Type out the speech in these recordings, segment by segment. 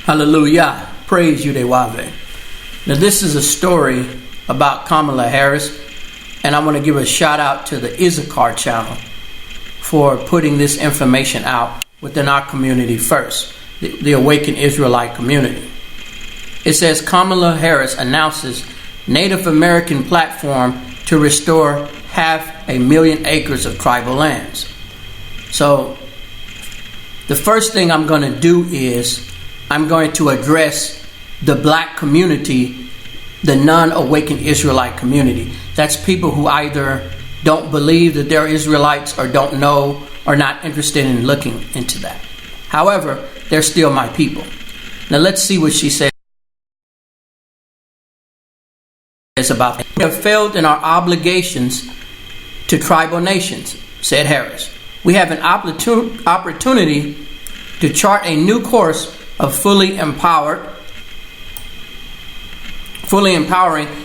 Hallelujah. Praise you, Dewave. Now, this is a story about Kamala Harris, and I want to give a shout out to the Issachar channel for putting this information out within our community first, the Awakened Israelite community. It says Kamala Harris announces Native American platform to restore 500,000 acres of tribal lands. So the first thing I'm going to do is I'm going to address the black community, the non-awakened Israelite community. That's people who either don't believe that they're Israelites or don't know or not interested in looking into that. However, they're still my people. Now let's see what she says about that. We have failed in our obligations to tribal nations, said Harris. We have an opportunity to chart a new course of fully empowering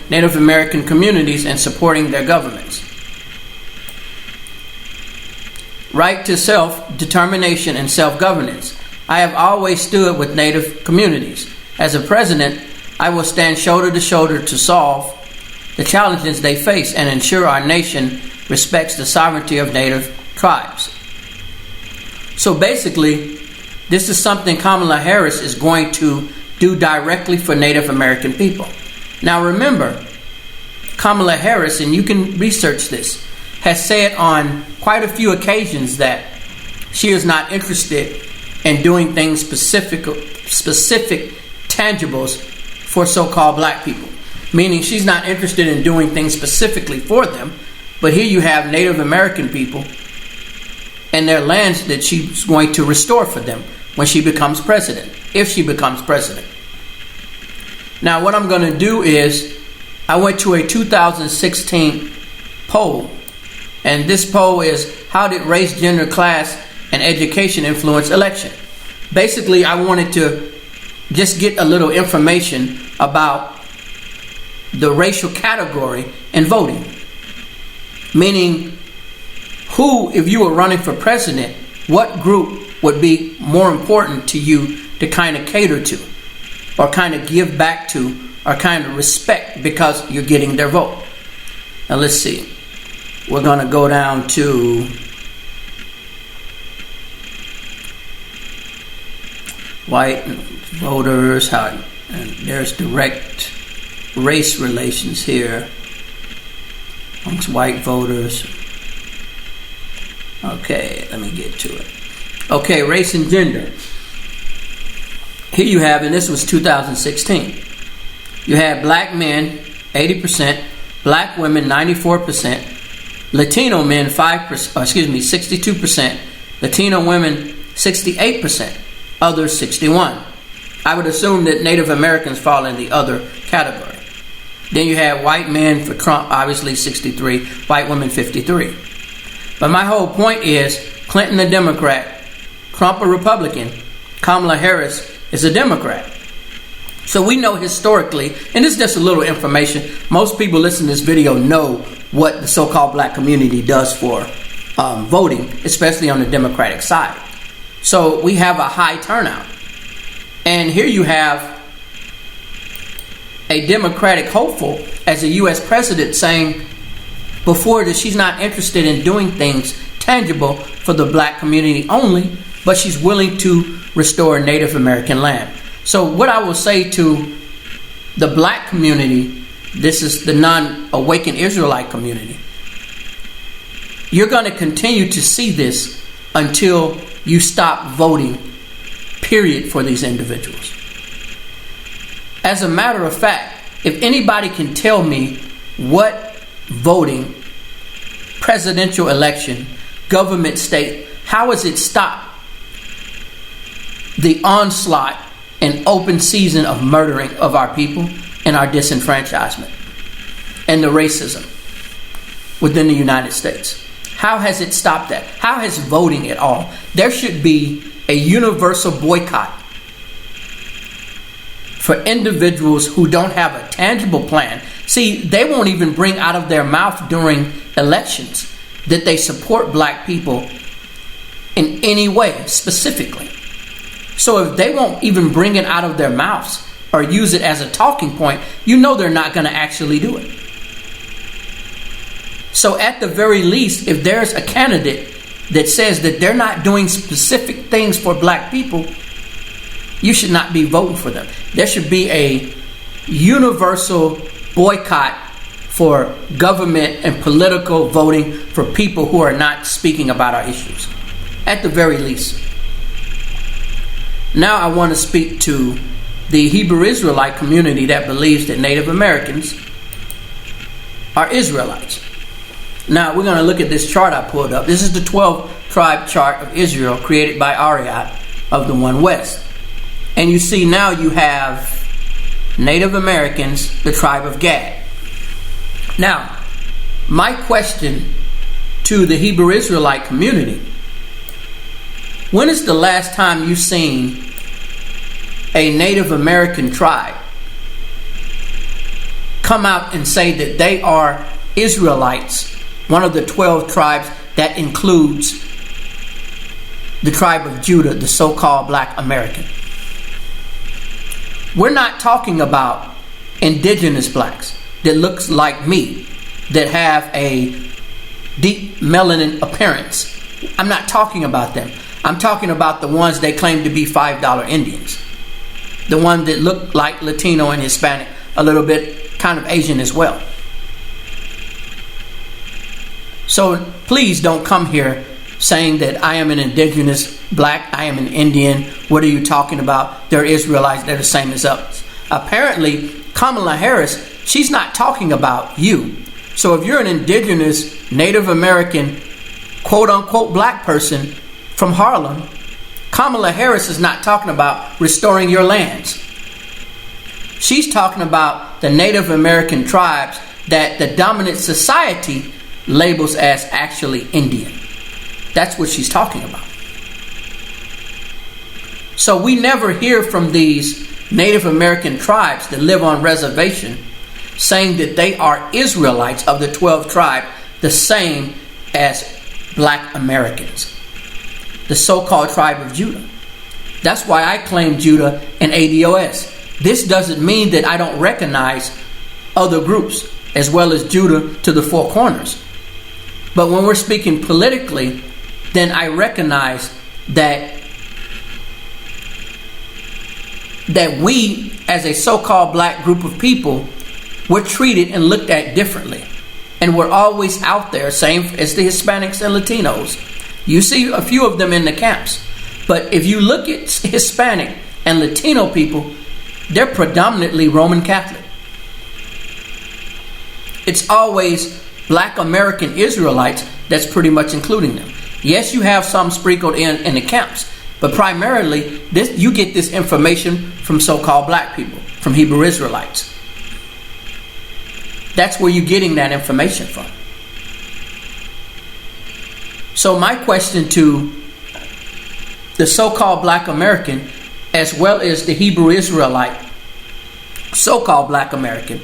Native American communities and supporting their governments. Right to self-determination and self-governance. I have always stood with Native communities. As a president, I will stand shoulder to shoulder to solve the challenges they face and ensure our nation respects the sovereignty of Native tribes. So basically, this is something Kamala Harris is going to do directly for Native American people. Now remember, Kamala Harris, and you can research this, has said on quite a few occasions that she is not interested in doing things specific tangibles for so-called black people. Meaning she's not interested in doing things specifically for them, but here you have Native American people and their lands that she's going to restore for them when she becomes president, if she becomes president. Now what I'm going to do is, I went to a 2016 poll, and this poll is, how did race, gender, class, and education influence election? Basically, I wanted to just get a little information about the racial category in voting. Meaning, who, if you were running for president, what group would be more important to you to kind of cater to, or kind of give back to, or kind of respect because you're getting their vote. Now let's see. We're going to go down to white voters, and there's direct race relations here amongst white voters. Okay, let me get to it. Okay, race and gender. Here you have, and this was 2016. You had black men, 80%, black women, 94%, Latino men, 62%, Latino women, 68%, others, 61%. I would assume that Native Americans fall in the other category. Then you had white men for Trump, obviously 63, white women, 53. But my whole point is, Clinton a Democrat, Trump a Republican, Kamala Harris is a Democrat. So we know historically, and this is just a little information, most people listening to this video know what the so-called black community does for voting, especially on the Democratic side. So we have a high turnout. And here you have a Democratic hopeful as a U.S. president saying before that she's not interested in doing things tangible for the black community only, but she's willing to restore Native American land. So what I will say to the black community, this is the non-awakened Israelite community, you're going to continue to see this until you stop voting, period, for these individuals. As a matter of fact, if anybody can tell me what voting, presidential election, government, state, how has it stopped the onslaught and open season of murdering of our people and our disenfranchisement and the racism within the United States? How has it stopped that? How has voting at all? There should be a universal boycott for individuals who don't have a tangible plan. See, they won't even bring out of their mouth during elections that they support black people in any way specifically. So if they won't even bring it out of their mouths or use it as a talking point, you know they're not going to actually do it. So at the very least, if there's a candidate that says that they're not doing specific things for black people, you should not be voting for them. There should be a universal boycott for government and political voting for people who are not speaking about our issues, at the very least. Now I want to speak to the Hebrew Israelite community that believes that Native Americans are Israelites. Now we're going to look at this chart I pulled up. This is the 12-tribe chart of Israel created by Ariat of the One West. And you see now you have Native Americans, the tribe of Gad. Now, my question to the Hebrew Israelite community: when is the last time you've seen a Native American tribe come out and say that they are Israelites, one of the 12 tribes that includes the tribe of Judah, the so-called Black American? We're not talking about indigenous blacks that looks like me, that have a deep melanin appearance. I'm not talking about them. I'm talking about the ones they claim to be $5 Indians. The one that look like Latino and Hispanic, a little bit kind of Asian as well. So please don't come here saying that I am an indigenous black, I am an Indian. What are you talking about? They're Israelites, they're the same as us. Apparently, Kamala Harris, she's not talking about you. So if you're an indigenous Native American, quote unquote black person from Harlem, Kamala Harris is not talking about restoring your lands. She's talking about the Native American tribes that the dominant society labels as actually Indian. That's what she's talking about. So we never hear from these Native American tribes that live on reservation saying that they are Israelites of the 12 tribe, the same as Black Americans, the so-called tribe of Judah. That's why I claim Judah and ADOS. This doesn't mean that I don't recognize other groups as well as Judah to the four corners. But when we're speaking politically, then I recognize that we, as a so-called black group of people, we're treated and looked at differently. And we're always out there, same as the Hispanics and Latinos. You see a few of them in the camps. But if you look at Hispanic and Latino people, they're predominantly Roman Catholic. It's always Black American Israelites that's pretty much including them. Yes, you have some sprinkled in the camps, but primarily you get this information from so-called black people, from Hebrew Israelites. That's where you're getting that information from. So my question to the so-called Black American, as well as the Hebrew Israelite, so-called Black American,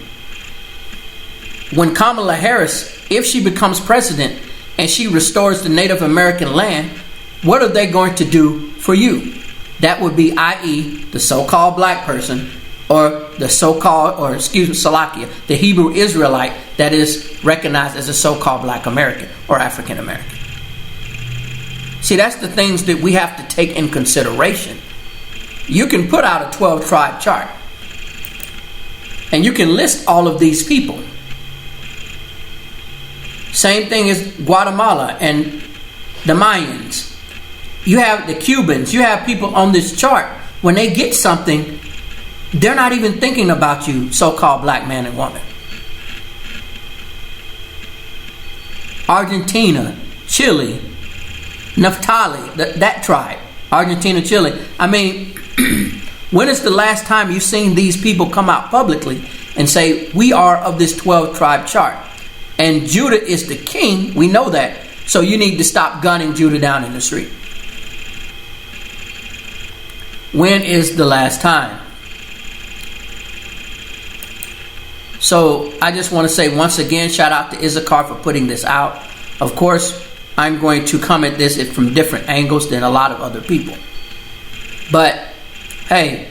when Kamala Harris, if she becomes president and she restores the Native American land, what are they going to do for you? That would be, i.e., the so-called black person, or the so-called, or excuse me, Salakia, the Hebrew Israelite that is recognized as a so-called Black American or African American. See, that's the things that we have to take in consideration. You can put out a 12-tribe chart, and you can list all of these people. Same thing as Guatemala and the Mayans. You have the Cubans. You have people on this chart. When they get something, they're not even thinking about you, so-called black man and woman. Argentina, Chile, Naphtali, that tribe. Argentina, Chile. I mean, when is the last time you've seen these people come out publicly and say, we are of this 12-tribe chart? And Judah is the king. We know that. So you need to stop gunning Judah down in the street. When is the last time? So I just want to say once again, shout out to Issachar for putting this out. Of course, I'm going to come at this from different angles than a lot of other people. But hey,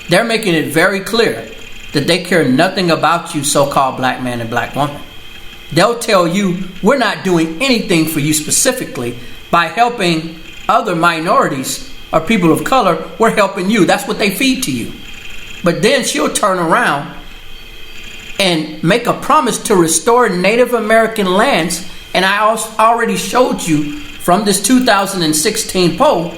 they're making it very clear that they care nothing about you, so-called black man and black woman. They'll tell you, we're not doing anything for you specifically. By helping other minorities or people of color, we're helping you. That's what they feed to you. But then she'll turn around and make a promise to restore Native American lands. And I already showed you from this 2016 poll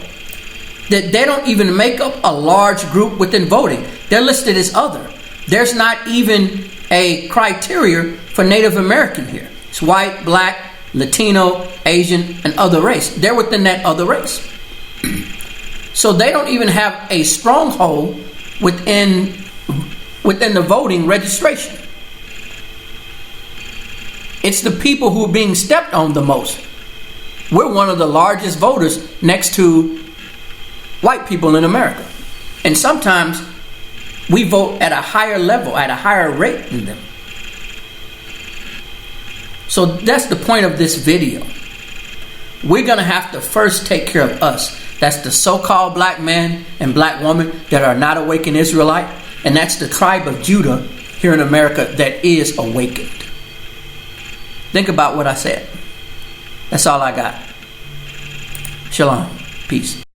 that they don't even make up a large group within voting. They're listed as other. There's not even a criteria for Native American here. It's white, black, Latino, Asian, and other race. They're within that other race. So they don't even have a stronghold within the voting registration. It's the people who are being stepped on the most. We're one of the largest voters next to white people in America. And sometimes we vote at a higher level, at a higher rate than them. So that's the point of this video. We're going to have to first take care of us. That's the so-called black man and black woman that are not awakened Israelite. And that's the tribe of Judah here in America that is awakened. Think about what I said. That's all I got. Shalom. Peace.